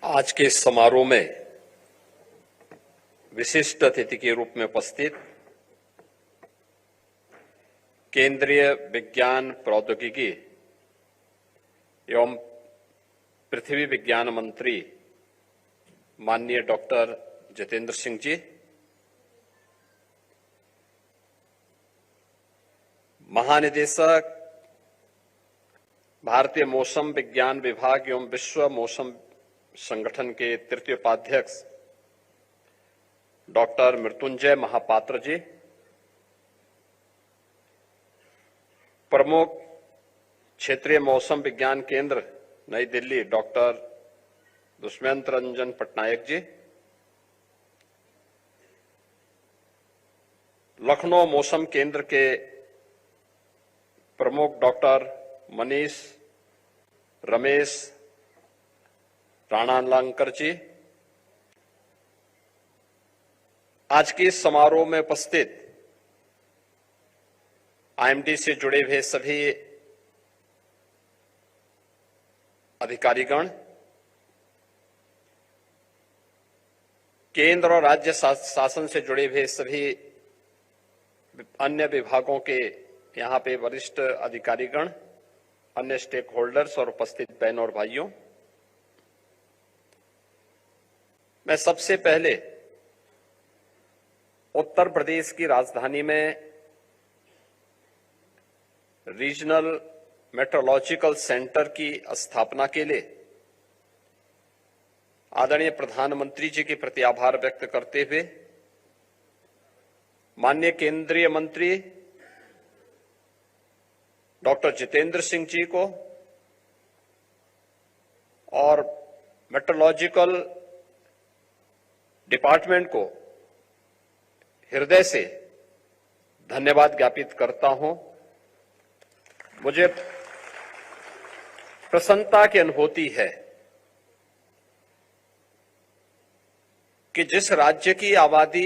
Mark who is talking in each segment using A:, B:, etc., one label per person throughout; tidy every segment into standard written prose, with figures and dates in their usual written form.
A: आज के इस समारोह में विशिष्ट अतिथि के रूप में उपस्थित केंद्रीय विज्ञान प्रौद्योगिकी एवं पृथ्वी विज्ञान मंत्री माननीय डॉक्टर जितेंद्र सिंह जी, महानिदेशक भारतीय मौसम विज्ञान विभाग एवं विश्व मौसम संगठन के तृतीय उपाध्यक्ष डॉक्टर मृत्युंजय महापात्र जी, प्रमुख क्षेत्रीय मौसम विज्ञान केंद्र नई दिल्ली डॉक्टर दुष्यंत रंजन पटनायक जी, लखनऊ मौसम केंद्र के प्रमुख डॉक्टर मनीष रमेश राणालंकर जी, आज के इस समारोह में उपस्थित आईएमडी से जुड़े हुए सभी अधिकारीगण, केंद्र और राज्य शासन से जुड़े हुए सभी अन्य विभागों के यहाँ पे वरिष्ठ अधिकारीगण, अन्य स्टेक होल्डर्स और उपस्थित बहनों और भाइयों, मैं सबसे पहले उत्तर प्रदेश की राजधानी में रीजनल मेट्रोलॉजिकल सेंटर की स्थापना के लिए आदरणीय प्रधानमंत्री जी के प्रति आभार व्यक्त करते हुए माननीय केंद्रीय मंत्री डॉक्टर जितेंद्र सिंह जी को और मेट्रोलॉजिकल डिपार्टमेंट को हृदय से धन्यवाद ज्ञापित करता हूं। मुझे प्रसन्नता की अनुभूति है कि जिस राज्य की आबादी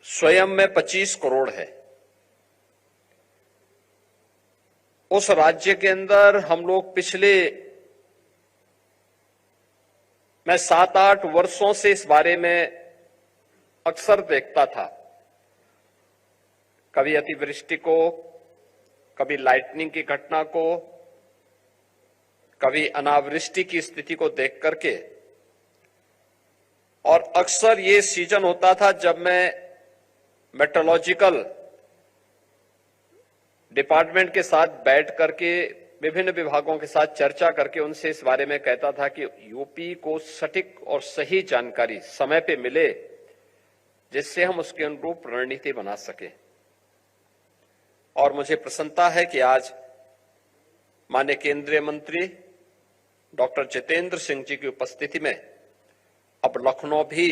A: स्वयं में 25 करोड़ है, उस राज्य के अंदर हम लोग पिछले मैं 7-8 वर्षों से इस बारे में अक्सर देखता था, कभी अतिवृष्टि को, कभी लाइटनिंग की घटना को, कभी अनावृष्टि की स्थिति को देख करके, और अक्सर ये सीजन होता था जब मैं मेट्रोलॉजिकल डिपार्टमेंट के साथ बैठ करके विभिन्न विभागों के साथ चर्चा करके उनसे इस बारे में कहता था कि यूपी को सटीक और सही जानकारी समय पे मिले जिससे हम उसके अनुरूप रणनीति बना सके। और मुझे प्रसन्नता है कि आज माननीय केंद्रीय मंत्री डॉक्टर जितेंद्र सिंह जी की उपस्थिति में अब लखनऊ भी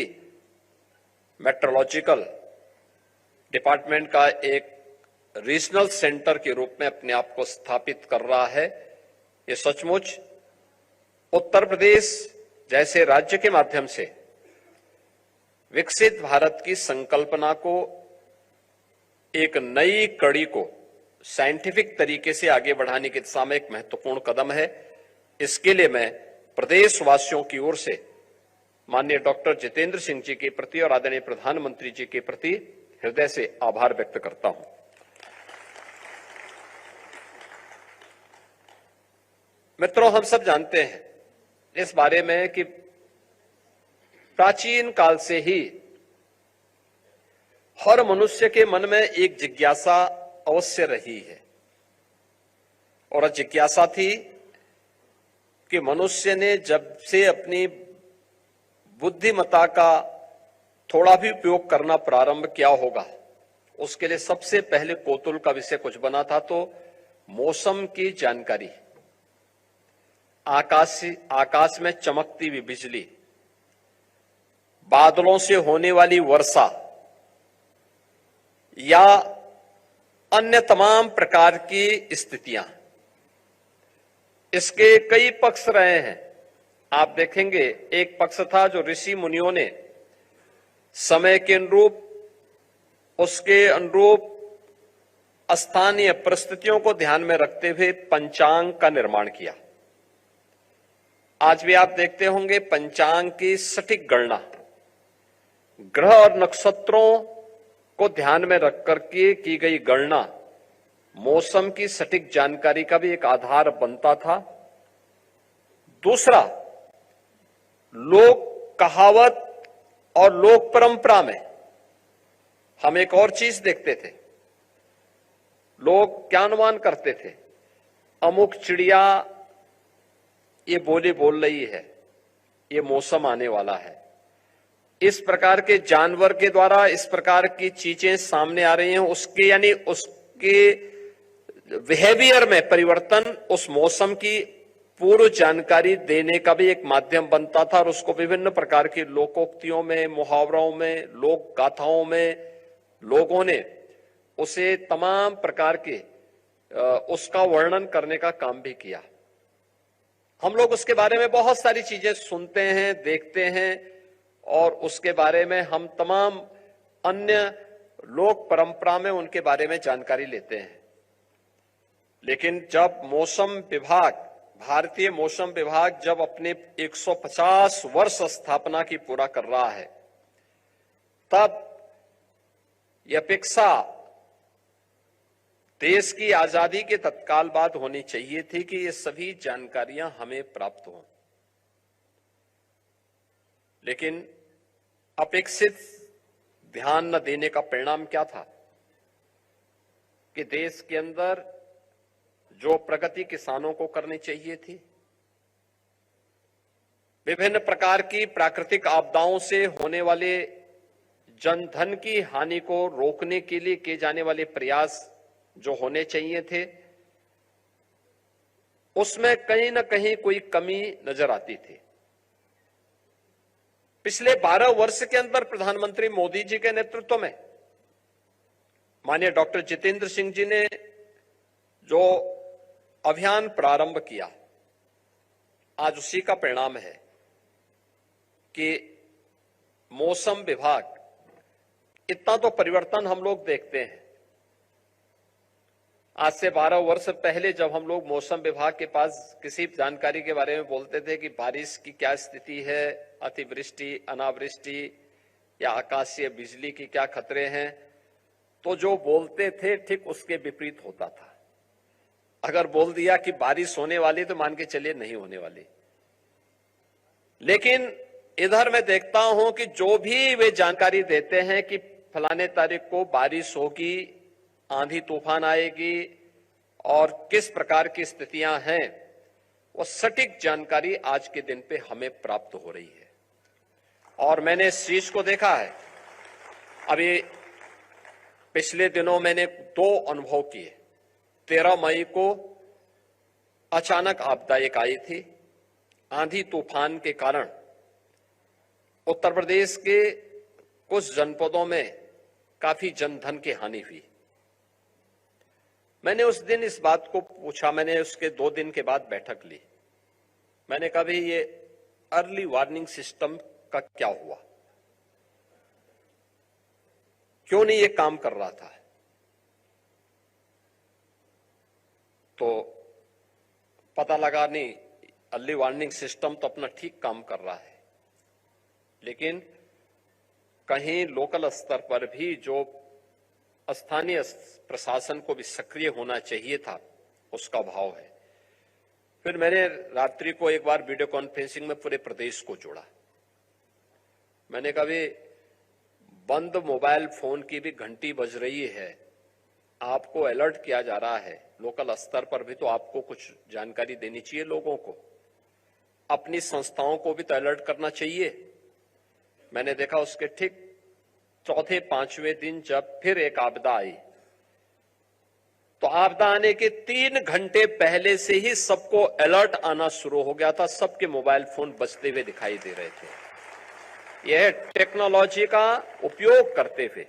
A: मेट्रोलॉजिकल डिपार्टमेंट का एक रीजनल सेंटर के रूप में अपने आप को स्थापित कर रहा है। ये सचमुच उत्तर प्रदेश जैसे राज्य के माध्यम से विकसित भारत की संकल्पना को, एक नई कड़ी को साइंटिफिक तरीके से आगे बढ़ाने की दिशा में एक महत्वपूर्ण कदम है। इसके लिए मैं प्रदेशवासियों की ओर से माननीय डॉक्टर जितेंद्र सिंह जी के प्रति और आदरणीय प्रधानमंत्री जी के प्रति हृदय से आभार व्यक्त करता हूं। मित्रों, हम सब जानते हैं इस बारे में कि प्राचीन काल से ही हर मनुष्य के मन में एक जिज्ञासा अवश्य रही है, और जिज्ञासा थी कि मनुष्य ने जब से अपनी बुद्धिमत्ता का थोड़ा भी उपयोग करना प्रारंभ किया होगा, उसके लिए सबसे पहले कौतूहल का विषय कुछ बना था, तो मौसम की जानकारी, आकाश में चमकती हुई बिजली, बादलों से होने वाली वर्षा या अन्य तमाम प्रकार की स्थितियां, इसके कई पक्ष रहे हैं। आप देखेंगे एक पक्ष था जो ऋषि मुनियों ने समय के अनुरूप, उसके अनुरूप स्थानीय परिस्थितियों को ध्यान में रखते हुए पंचांग का निर्माण किया। आज भी आप देखते होंगे पंचांग की सटीक गणना ग्रह और नक्षत्रों को ध्यान में रख करके की गई गणना मौसम की सटीक जानकारी का भी एक आधार बनता था। दूसरा, लोक कहावत और लोक परंपरा में हम एक और चीज देखते थे। लोग क्या अनुमान करते थे, अमुक चिड़िया ये बोली बोल रही है, ये मौसम आने वाला है। इस प्रकार के जानवर के द्वारा इस प्रकार की चीजें सामने आ रही हैं, उसके यानी उसके बिहेवियर में परिवर्तन उस मौसम की पूर्व जानकारी देने का भी एक माध्यम बनता था और उसको विभिन्न प्रकार की लोकोक्तियों में, मुहावरों में, लोक गाथाओं में लोगों ने उसे तमाम प्रकार के उसका वर्णन करने का काम भी किया। हम लोग उसके बारे में बहुत सारी चीजें सुनते हैं, देखते हैं और उसके बारे में हम तमाम अन्य लोक परंपरा में उनके बारे में जानकारी लेते हैं। लेकिन जब मौसम विभाग, भारतीय मौसम विभाग जब अपने 150 वर्ष स्थापना की पूरा कर रहा है, तब यह अपेक्षा देश की आजादी के तत्काल बाद होनी चाहिए थी कि ये सभी जानकारियां हमें प्राप्त हों। लेकिन अपेक्षित ध्यान न देने का परिणाम क्या था कि देश के अंदर जो प्रगति किसानों को करनी चाहिए थी, विभिन्न प्रकार की प्राकृतिक आपदाओं से होने वाले जनधन की हानि को रोकने के लिए किए जाने वाले प्रयास जो होने चाहिए थे, उसमें कहीं ना कहीं कोई कमी नजर आती थी। पिछले 12 वर्ष के अंदर प्रधानमंत्री मोदी जी के नेतृत्व में माननीय डॉक्टर जितेंद्र सिंह जी ने जो अभियान प्रारंभ किया, आज उसी का परिणाम है कि मौसम विभाग, इतना तो परिवर्तन हम लोग देखते हैं। आज से 12 वर्ष पहले जब हम लोग मौसम विभाग के पास किसी जानकारी के बारे में बोलते थे कि बारिश की क्या स्थिति है, अतिवृष्टि, अनावृष्टि या आकाशीय बिजली की क्या खतरे हैं, तो जो बोलते थे ठीक उसके विपरीत होता था। अगर बोल दिया कि बारिश होने वाली तो मान के चलिए नहीं होने वाली। लेकिन इधर मैं देखता हूं कि जो भी वे जानकारी देते हैं कि फलाने तारीख को बारिश होगी, आंधी तूफान आएगी और किस प्रकार की स्थितियां हैं, वो सटीक जानकारी आज के दिन पे हमें प्राप्त हो रही है। और मैंने इस चीज को देखा है। अभी पिछले दिनों मैंने 2 अनुभव किए। 13 मई को अचानक आपदा एक आई थी। आंधी तूफान के कारण उत्तर प्रदेश के कुछ जनपदों में काफी जनधन की हानि हुई। मैंने उस दिन इस बात को पूछा, मैंने उसके 2 दिन के बाद बैठक ली। मैंने कहा भाई ये अर्ली वार्निंग सिस्टम का क्या हुआ, क्यों नहीं ये काम कर रहा था। तो पता लगा नहीं, अर्ली वार्निंग सिस्टम तो अपना ठीक काम कर रहा है, लेकिन कहीं लोकल स्तर पर भी जो स्थानीय प्रशासन को भी सक्रिय होना चाहिए था, उसका अभाव है। फिर मैंने रात्रि को एक बार वीडियो कॉन्फ्रेंसिंग में पूरे प्रदेश को जोड़ा। मैंने कहा भी बंद मोबाइल फोन की भी घंटी बज रही है, आपको अलर्ट किया जा रहा है, लोकल स्तर पर भी तो आपको कुछ जानकारी देनी चाहिए लोगों को, अपनी संस्थाओं को भी तो अलर्ट करना चाहिए। मैंने देखा उसके ठीक 4-5वें दिन जब फिर एक आपदा आई, तो आपदा आने के 3 घंटे पहले से ही सबको अलर्ट आना शुरू हो गया था, सबके मोबाइल फोन बजते हुए दिखाई दे रहे थे। यह टेक्नोलॉजी का उपयोग करते हुए।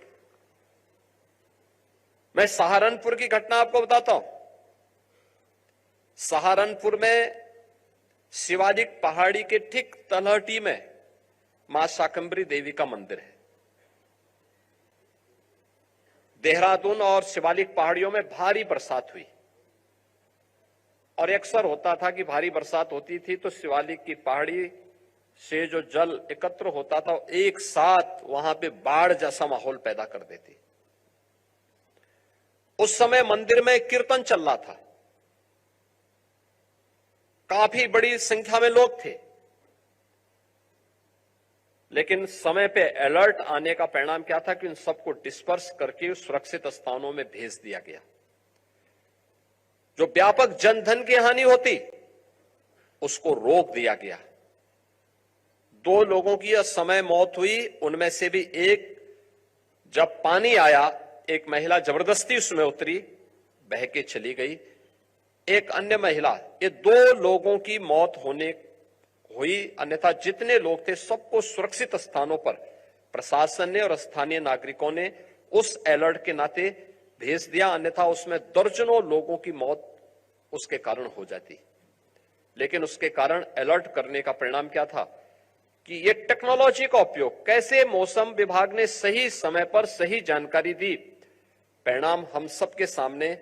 A: मैं सहारनपुर की घटना आपको बताता हूं। सहारनपुर में शिवालिक पहाड़ी के ठीक तलहटी में मां शाकंभरी देवी का मंदिर है। देहरादून और शिवालिक पहाड़ियों में भारी बरसात हुई। और अक्सर होता था कि भारी बरसात होती थी तो शिवालिक की पहाड़ी से जो जल एकत्र होता था एक साथ वहां पे बाढ़ जैसा माहौल पैदा कर देती। उस समय मंदिर में कीर्तन चल रहा था, काफी बड़ी संख्या में लोग थे, लेकिन समय पे अलर्ट आने का परिणाम क्या था कि उन सबको डिस्पर्स करके सुरक्षित स्थानों में भेज दिया गया। जो व्यापक जनधन की हानि होती उसको रोक दिया गया। 2 लोगों की इस समय मौत हुई, उनमें से भी एक, जब पानी आया एक महिला जबरदस्ती उसमें उतरी, बह के चली गई। एक अन्य महिला, ये 2 लोगों की मौत हुई, अन्यथा जितने लोग थे सबको सुरक्षित स्थानों पर प्रशासन ने और स्थानीय नागरिकों ने उस अलर्ट के नाते भेज दिया, अन्यथा उसमें दर्जनों लोगों की मौत उसके कारण हो जाती। लेकिन उसके कारण अलर्ट करने का परिणाम क्या था कि ये टेक्नोलॉजी का उपयोग कैसे मौसम विभाग ने सही समय पर सही जानकारी दी, परिणाम हम सबके सामने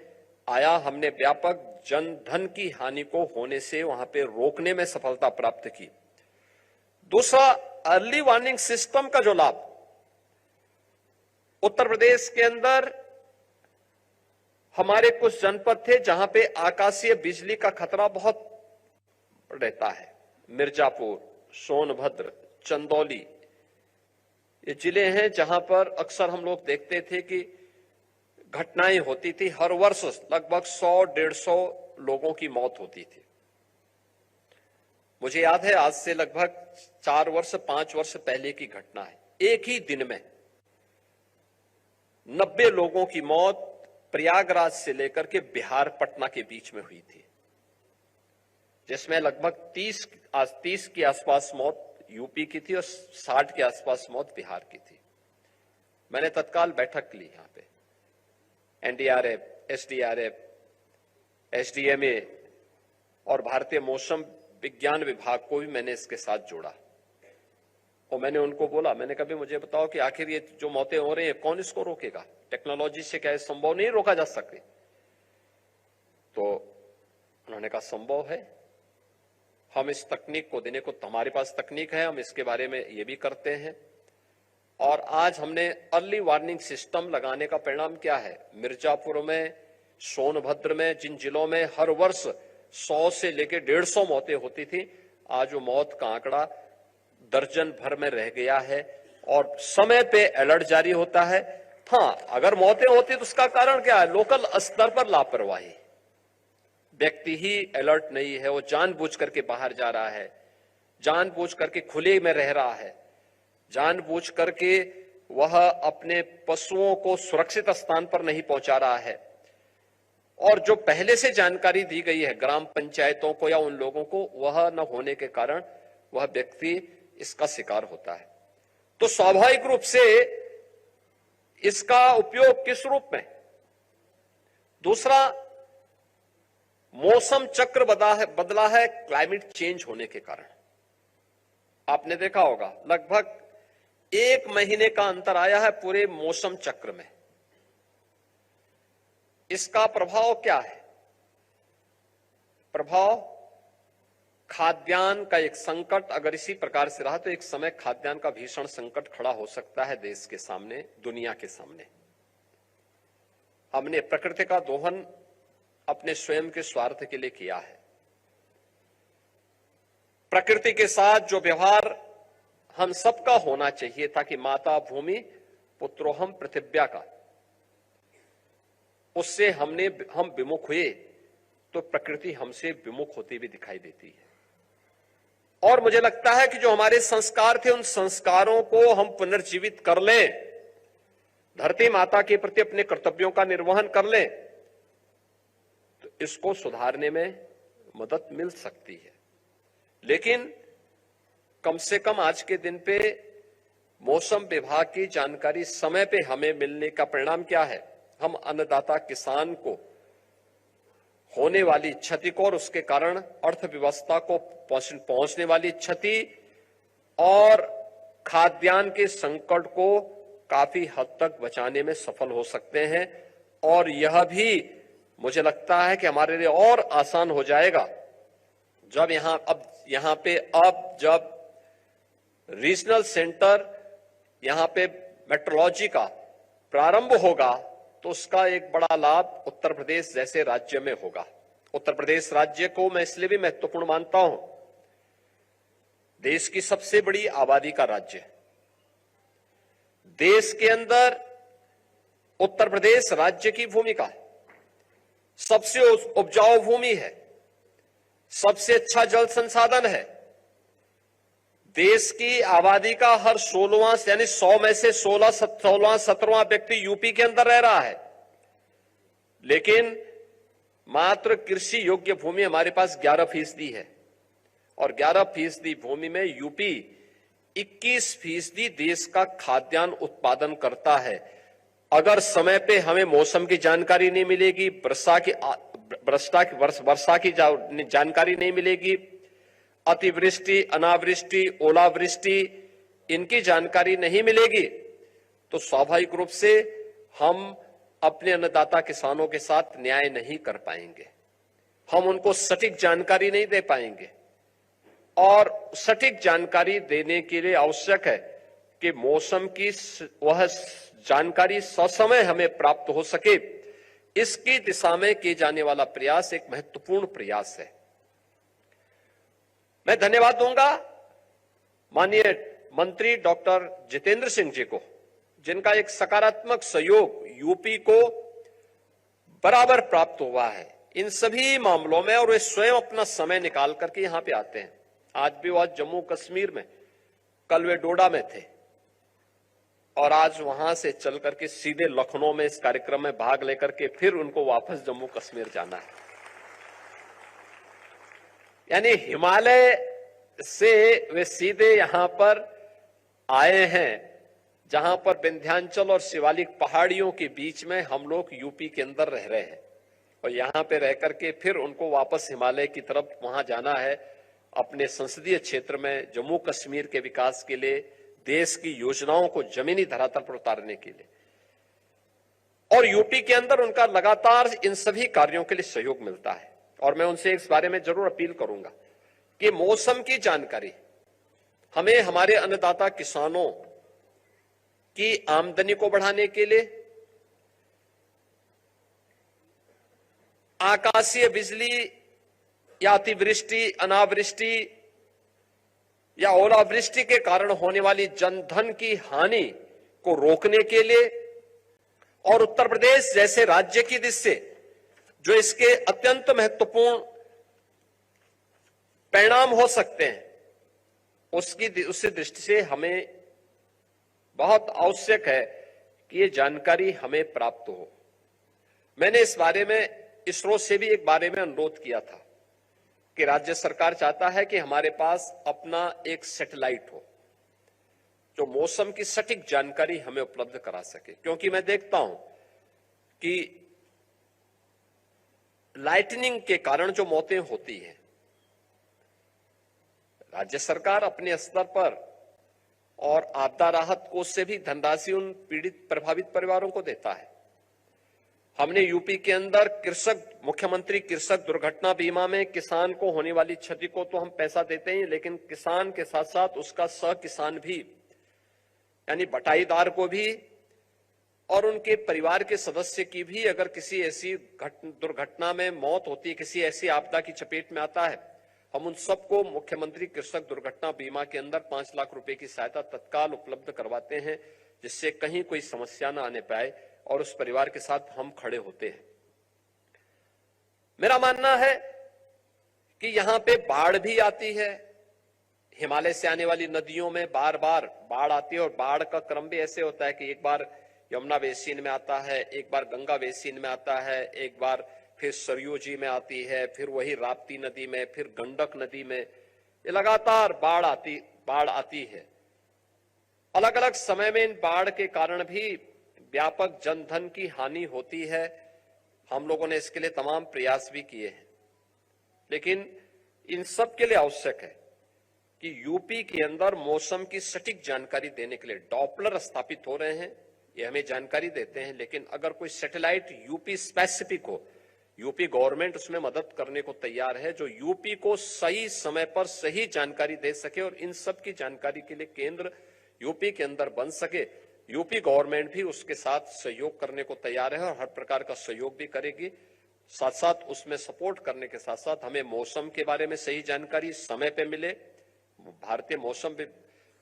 A: आया। हमने व्यापक जनधन की हानि को होने से वहां पे रोकने में सफलता प्राप्त की। दूसरा, अर्ली वार्निंग सिस्टम का जो लाभ, उत्तर प्रदेश के अंदर हमारे कुछ जनपद थे जहां पे आकाशीय बिजली का खतरा बहुत रहता है। मिर्जापुर, सोनभद्र, चंदौली, ये जिले हैं जहां पर अक्सर हम लोग देखते थे कि घटनाएं होती थी। हर वर्ष लगभग 100-150 लोगों की मौत होती थी। मुझे याद है आज से लगभग 4-5 वर्ष पहले की घटना है। एक ही दिन में 90 लोगों की मौत प्रयागराज से लेकर के बिहार पटना के बीच में हुई थी, जिसमें लगभग 30 के आसपास मौत यूपी की थी और 60 के आसपास मौत बिहार की थी। मैंने तत्काल बैठक ली यहां पे, एनडीआरएफ, एसडीआरएफ, एसडीएमए और भारतीय मौसम विज्ञान विभाग को भी मैंने इसके साथ जोड़ा और मैंने उनको बोला, मैंने कभी मुझे बताओ कि आखिर ये जो मौतें हो रही हैं कौन इसको रोकेगा? टेक्नोलॉजी से क्या संभव नहीं रोका जा सके? तो उन्होंने कहा संभव है, हम इस तकनीक को देने को, हमारे पास तकनीक है, हम इसके बारे में ये भी करते हैं। और आज हमने अर्ली वार्निंग सिस्टम लगाने का परिणाम क्या है? मिर्जापुर में, सोनभद्र में, जिन जिलों में हर वर्ष 100 से लेकर 150 मौतें होती थी, आज वो मौत का आंकड़ा दर्जन भर में रह गया है और समय पे अलर्ट जारी होता है। हाँ, अगर मौतें होती तो उसका कारण क्या है? लोकल स्तर पर लापरवाही। व्यक्ति ही अलर्ट नहीं है, वो जानबूझ करके बाहर जा रहा है, जानबूझ करके खुले में रह रहा है, जानबूझ करके वह अपने पशुओं को सुरक्षित स्थान पर नहीं पहुंचा रहा है। और जो पहले से जानकारी दी गई है ग्राम पंचायतों को या उन लोगों को, वह न होने के कारण वह व्यक्ति इसका शिकार होता है। तो स्वाभाविक रूप से इसका उपयोग किस रूप में? दूसरा, मौसम चक्र बदला है क्लाइमेट चेंज होने के कारण। आपने देखा होगा लगभग 1 महीने का अंतर आया है पूरे मौसम चक्र में। इसका प्रभाव क्या है? प्रभाव खाद्यान्न का एक संकट अगर इसी प्रकार से रहा तो एक समय खाद्यान्न का भीषण संकट खड़ा हो सकता है देश के सामने, दुनिया के सामने। हमने प्रकृति का दोहन अपने स्वयं के स्वार्थ के लिए किया है। प्रकृति के साथ जो व्यवहार हम सबका होना चाहिए था कि माता भूमि पुत्रोहम पृथिव्या का, उससे हम विमुख हुए तो प्रकृति हमसे विमुख होती भी दिखाई देती है। और मुझे लगता है कि जो हमारे संस्कार थे उन संस्कारों को हम पुनर्जीवित कर लें, धरती माता के प्रति अपने कर्तव्यों का निर्वहन कर लें, तो इसको सुधारने में मदद मिल सकती है। लेकिन कम से कम आज के दिन पे मौसम विभाग की जानकारी समय पे हमें मिलने का परिणाम क्या है? हम अन्नदाता किसान को होने वाली क्षति को और उसके कारण अर्थव्यवस्था को पहुंचने वाली क्षति और खाद्यान्न के संकट को काफी हद तक बचाने में सफल हो सकते हैं। और यह भी मुझे लगता है कि हमारे लिए और आसान हो जाएगा जब यहां पे जब रीजनल सेंटर यहां पे मेट्रोलॉजी का प्रारंभ होगा तो उसका एक बड़ा लाभ उत्तर प्रदेश जैसे राज्य में होगा। उत्तर प्रदेश राज्य को मैं इसलिए भी महत्वपूर्ण मानता हूं, देश की सबसे बड़ी आबादी का राज्य है। देश के अंदर उत्तर प्रदेश राज्य की भूमिका है, सबसे उपजाऊ भूमि है, सबसे अच्छा जल संसाधन है। देश की आबादी का हर 16वां यानी 100 में से 17वां व्यक्ति यूपी के अंदर रह रहा है, लेकिन मात्र कृषि योग्य भूमि हमारे पास 11% है और 11% भूमि में यूपी 21% देश का खाद्यान्न उत्पादन करता है। अगर समय पे हमें मौसम की जानकारी नहीं मिलेगी, वर्षा की जानकारी नहीं मिलेगी, अतिवृष्टि, अनावृष्टि, ओलावृष्टि इनकी जानकारी नहीं मिलेगी, तो स्वाभाविक रूप से हम अपने अन्नदाता किसानों के साथ न्याय नहीं कर पाएंगे, हम उनको सटीक जानकारी नहीं दे पाएंगे। और सटीक जानकारी देने के लिए आवश्यक है कि मौसम की वह जानकारी ससमय हमें प्राप्त हो सके। इसकी दिशा में किए जाने वाला प्रयास एक महत्वपूर्ण प्रयास है। मैं धन्यवाद दूंगा माननीय मंत्री डॉक्टर जितेंद्र सिंह जी को, जिनका एक सकारात्मक सहयोग यूपी को बराबर प्राप्त हुआ है इन सभी मामलों में, और वे स्वयं अपना समय निकाल करके यहां पे आते हैं। आज भी वो जम्मू कश्मीर में, कल वे डोडा में थे और आज वहां से चल करके सीधे लखनऊ में इस कार्यक्रम में भाग लेकर के फिर उनको वापस जम्मू कश्मीर जाना है। यानी हिमालय से वे सीधे यहां पर आए हैं, जहां पर विंध्याचल और शिवालिक पहाड़ियों के बीच में हम लोग यूपी के अंदर रह रहे हैं, और यहां पे रह करके फिर उनको वापस हिमालय की तरफ वहां जाना है, अपने संसदीय क्षेत्र में जम्मू कश्मीर के विकास के लिए, देश की योजनाओं को जमीनी धरातल पर उतारने के लिए। और यूपी के अंदर उनका लगातार इन सभी कार्यों के लिए सहयोग मिलता है। और मैं उनसे इस बारे में जरूर अपील करूंगा कि मौसम की जानकारी हमें हमारे अन्नदाता किसानों की आमदनी को बढ़ाने के लिए, आकाशीय बिजली या अतिवृष्टि, अनावृष्टि या ओलावृष्टि के कारण होने वाली जनधन की हानि को रोकने के लिए, और उत्तर प्रदेश जैसे राज्य की दृष्टि से जो इसके अत्यंत महत्वपूर्ण परिणाम हो सकते हैं, उस दृष्टि से हमें बहुत आवश्यक है कि ये जानकारी हमें प्राप्त हो। मैंने इस बारे में इसरो से भी एक बारे में अनुरोध किया था कि राज्य सरकार चाहता है कि हमारे पास अपना एक सैटेलाइट हो जो मौसम की सटीक जानकारी हमें उपलब्ध करा सके, क्योंकि मैं देखता हूं कि लाइटनिंग के कारण जो मौतें होती हैं, राज्य सरकार अपने स्तर पर और आपदा राहत कोष से भी धनराशि उन पीड़ित प्रभावित परिवारों को देता है। हमने यूपी के अंदर मुख्यमंत्री कृषक दुर्घटना बीमा में किसान को होने वाली क्षति को तो हम पैसा देते हैं, लेकिन किसान के साथ साथ उसका सह किसान भी यानी बटाईदार को भी और उनके परिवार के सदस्य की भी अगर किसी ऐसी दुर्घटना में मौत होती है, किसी ऐसी आपदा की चपेट में आता है, हम उन सबको मुख्यमंत्री कृषक दुर्घटना बीमा के अंदर 5 लाख रुपए की सहायता तत्काल उपलब्ध करवाते हैं, जिससे कहीं कोई समस्या न आने पाए और उस परिवार के साथ हम खड़े होते हैं। मेरा मानना है कि यहां पे बाढ़ भी आती है, हिमालय से आने वाली नदियों में बार बार बाढ़ आती है, और बाढ़ का क्रम भी ऐसे होता है कि एक बार यमुना बेसिन में आता है, एक बार गंगा बेसिन में आता है, एक बार फिर सरयू जी में आती है, फिर वही राप्ती नदी में, फिर गंडक नदी में, ये लगातार बाढ़ आती है। अलग अलग समय में इन बाढ़ के कारण भी व्यापक जनधन की हानि होती है। हम लोगों ने इसके लिए तमाम प्रयास भी किए हैं, लेकिन इन सब के लिए आवश्यक है कि यूपी के अंदर मौसम की सटीक जानकारी देने के लिए डॉपलर स्थापित हो रहे हैं, ये हमें जानकारी देते हैं, लेकिन अगर कोई सैटेलाइट यूपी स्पेसिफिक हो यूपी गवर्नमेंट उसमें मदद करने को तैयार है, जो यूपी को सही समय पर सही जानकारी दे सके और इन सब की जानकारी के लिए केंद्र यूपी के अंदर बन सके। यूपी गवर्नमेंट भी उसके साथ सहयोग करने को तैयार है और हर प्रकार का सहयोग भी करेगी। साथ साथ उसमें सपोर्ट करने के साथ साथ हमें मौसम के बारे में सही जानकारी समय पे मिले। भारतीय मौसम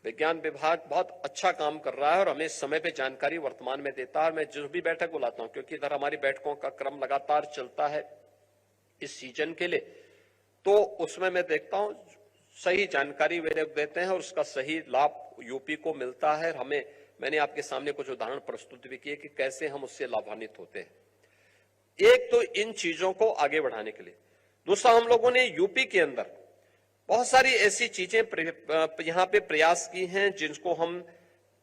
A: विज्ञान विभाग बहुत अच्छा काम कर रहा है और हमें समय पे जानकारी वर्तमान में देता है। मैं जो भी बैठक बुलाता हूं, क्योंकि इधर हमारी बैठकों का क्रम लगातार चलता है इस सीजन के लिए, तो उसमें मैं देखता हूं सही जानकारी वे लोग देते हैं और उसका सही लाभ यूपी को मिलता है। मैंने आपके सामने कुछ उदाहरण प्रस्तुत भी किए कि कैसे हम उससे लाभान्वित होते हैं। एक तो इन चीजों को आगे बढ़ाने के लिए, दूसरा हम लोगों ने यूपी के अंदर बहुत सारी ऐसी चीजें यहां पे प्रयास की हैं जिनको हम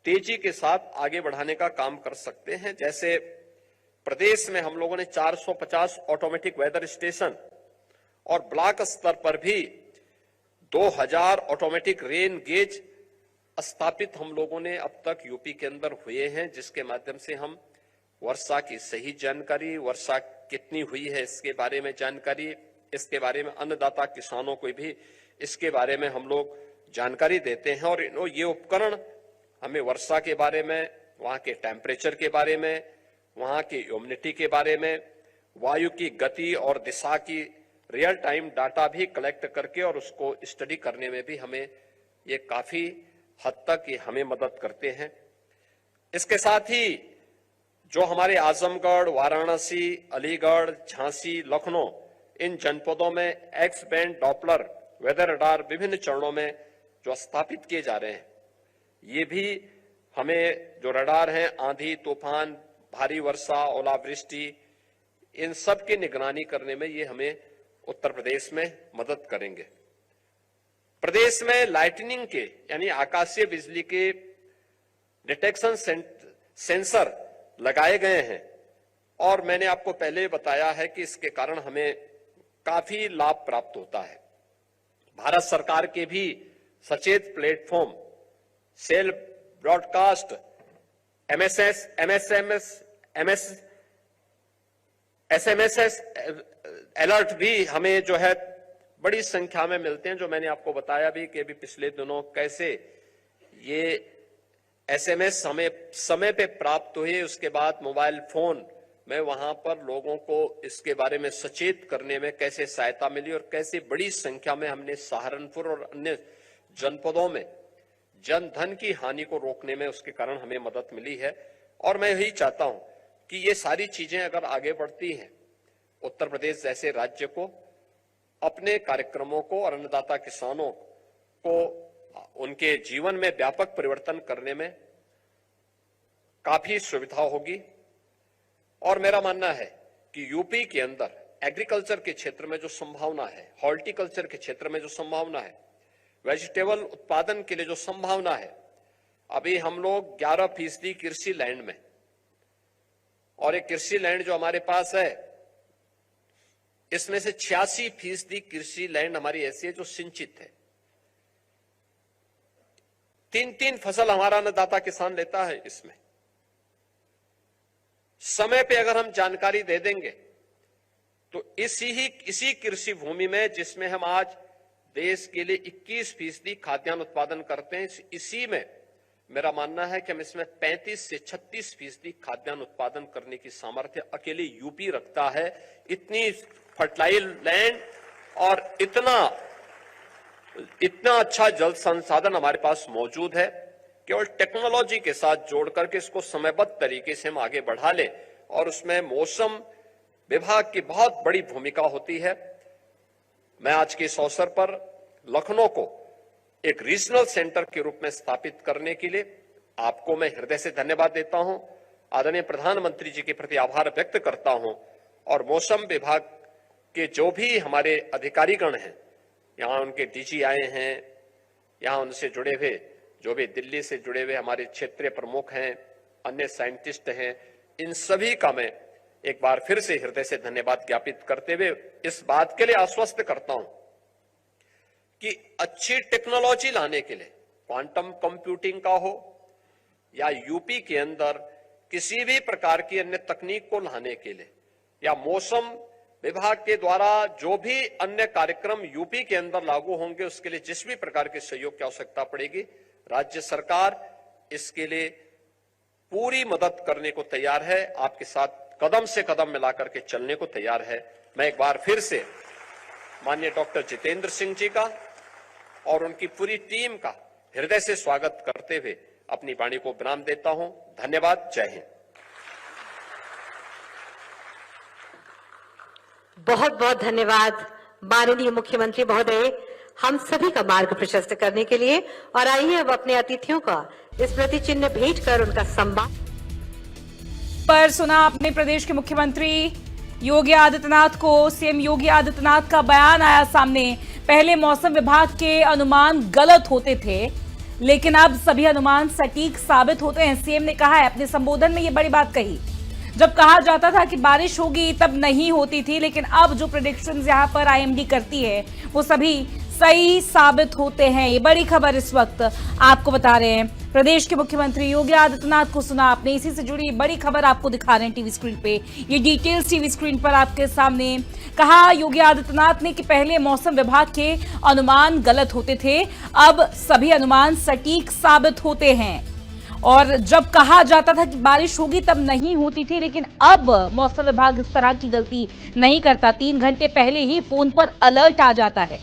A: तेजी के साथ आगे बढ़ाने का काम कर सकते हैं। जैसे प्रदेश में हम लोगों ने 450 ऑटोमेटिक वेदर स्टेशन और ब्लॉक स्तर पर भी 2000 ऑटोमेटिक रेन गेज स्थापित हम लोगों ने अब तक यूपी के अंदर हुए हैं, जिसके माध्यम से हम वर्षा की सही जानकारी, वर्षा कितनी हुई है इसके बारे में जानकारी, इसके बारे में अन्नदाता किसानों को भी इसके बारे में हम लोग जानकारी देते हैं। और ये उपकरण हमें वर्षा के बारे में, वहां के टेम्परेचर के बारे में, वहां की ह्यूमिडिटी के बारे में, वायु की गति और दिशा की रियल टाइम डाटा भी कलेक्ट करके और उसको स्टडी करने में भी हमें ये काफी हद तक ये हमें मदद करते हैं। इसके साथ ही जो हमारे आजमगढ़, वाराणसी, अलीगढ़, झांसी, लखनऊ, इन जनपदों में X band Doppler weather radar विभिन्न चरणों में जो स्थापित किए जा रहे हैं, ये भी हमें जो रडार हैं आंधी, तूफान, भारी वर्षा, ओलावृष्टि, इन सब की निगरानी करने में ये हमें उत्तर प्रदेश में मदद करेंगे। प्रदेश में लाइटनिंग के यानी आकाशीय बिजली के डिटेक्शन सेंसर लगाए गए हैं और मैंने आपको पहले बताया है कि इसके कारण हमें काफी लाभ प्राप्त होता है। भारत सरकार के भी Sachet platform, cell broadcast, SMS alert भी हमें जो है बड़ी संख्या में मिलते हैं, जो मैंने आपको बताया भी कि अभी पिछले दिनों कैसे ये एसएमएस हमें समय पे प्राप्त हुए। उसके बाद मोबाइल फोन में वहां पर लोगों को इसके बारे में सचेत करने में कैसे सहायता मिली और कैसे बड़ी संख्या में हमने सहारनपुर और अन्य जनपदों में जन धन की हानि को रोकने में उसके कारण हमें मदद मिली है। और मैं यही चाहता हूं कि ये सारी चीजें अगर आगे बढ़ती हैं, उत्तर प्रदेश जैसे राज्य को अपने कार्यक्रमों को और अन्नदाता किसानों को उनके जीवन में व्यापक परिवर्तन करने में काफी सुविधा होगी। और मेरा मानना है कि यूपी के अंदर एग्रीकल्चर के क्षेत्र में जो संभावना है, हॉर्टिकल्चर के क्षेत्र में जो संभावना है, वेजिटेबल उत्पादन के लिए जो संभावना है, अभी हम लोग 11% कृषि लैंड में, और एक कृषि लैंड जो हमारे पास है इसमें से 86% कृषि लैंड हमारी ऐसी है जो सिंचित है। 3-3 फसल हमारा अन्नदाता किसान लेता है। इसमें समय पे अगर हम जानकारी दे देंगे तो इसी कृषि भूमि में जिसमें हम आज देश के लिए 21% खाद्यान्न उत्पादन करते हैं, इसी में मेरा मानना है कि हम इसमें 35 से 36% खाद्यान्न उत्पादन करने की सामर्थ्य अकेले यूपी रखता है। इतनी फर्टाइल लैंड और इतना अच्छा जल संसाधन हमारे पास मौजूद है। केवल टेक्नोलॉजी के साथ जोड़ करके इसको समयबद्ध तरीके से हम आगे बढ़ा लें और उसमें मौसम विभाग की बहुत बड़ी भूमिका होती है। मैं आज के इस अवसर पर लखनऊ को एक रीजनल सेंटर के रूप में स्थापित करने के लिए आपको मैं हृदय से धन्यवाद देता हूं, आदरणीय प्रधानमंत्री जी के प्रति आभार व्यक्त करता हूं और मौसम विभाग के जो भी हमारे अधिकारीगण हैं, यहाँ उनके डीजी आए हैं, यहाँ उनसे जुड़े हुए जो भी दिल्ली से जुड़े हुए हमारे क्षेत्रीय प्रमुख हैं, अन्य साइंटिस्ट हैं, इन सभी का मैं एक बार फिर से हृदय से धन्यवाद ज्ञापित करते हुए इस बात के लिए आश्वस्त करता हूं कि अच्छी टेक्नोलॉजी लाने के लिए, क्वांटम कंप्यूटिंग का हो या यूपी के अंदर किसी भी प्रकार की अन्य तकनीक को लाने के लिए या मौसम विभाग के द्वारा जो भी अन्य कार्यक्रम यूपी के अंदर लागू होंगे उसके लिए जिस भी प्रकार के सहयोग की आवश्यकता पड़ेगी, राज्य सरकार इसके लिए पूरी मदद करने को तैयार है, आपके साथ कदम से कदम मिलाकर के चलने को तैयार है। मैं एक बार फिर से माननीय डॉक्टर जितेंद्र सिंह जी का और उनकी पूरी टीम का हृदय से स्वागत करते हुए अपनी वाणी को विराम देता हूं। धन्यवाद। जय हिंद।
B: बहुत बहुत धन्यवाद माननीय मुख्यमंत्री महोदय, हम सभी का मार्ग प्रशस्त करने के लिए। और आइए अब अपने अतिथियों का स्मृति चिन्ह भेंट कर उनका सम्मान।
C: पर सुना आपने प्रदेश के मुख्यमंत्री योगी आदित्यनाथ को, सीएम योगी आदित्यनाथ का बयान आया सामने। पहले मौसम विभाग के अनुमान गलत होते थे, लेकिन अब सभी अनुमान सटीक साबित होते हैं। सीएम ने कहा है अपने संबोधन में, ये बड़ी बात कही। जब कहा जाता था कि बारिश होगी तब नहीं होती थी, लेकिन अब जो प्रेडिक्शंस यहाँ पर आईएमडी करती है वो सभी सही साबित होते हैं। ये बड़ी खबर इस वक्त आपको बता रहे हैं। प्रदेश के मुख्यमंत्री योगी आदित्यनाथ को सुना आपने, इसी से जुड़ी बड़ी खबर आपको दिखा रहे हैं टीवी स्क्रीन पे। ये डिटेल्स टीवी स्क्रीन पर आपके सामने। कहा योगी आदित्यनाथ ने कि पहले मौसम विभाग के अनुमान गलत होते थे, अब सभी अनुमान सटीक साबित होते हैं। और जब कहा जाता था कि बारिश होगी तब नहीं होती थी, लेकिन अब मौसम विभाग इस तरह की गलती नहीं करता। 3 घंटे पहले ही फोन पर अलर्ट आ जाता है।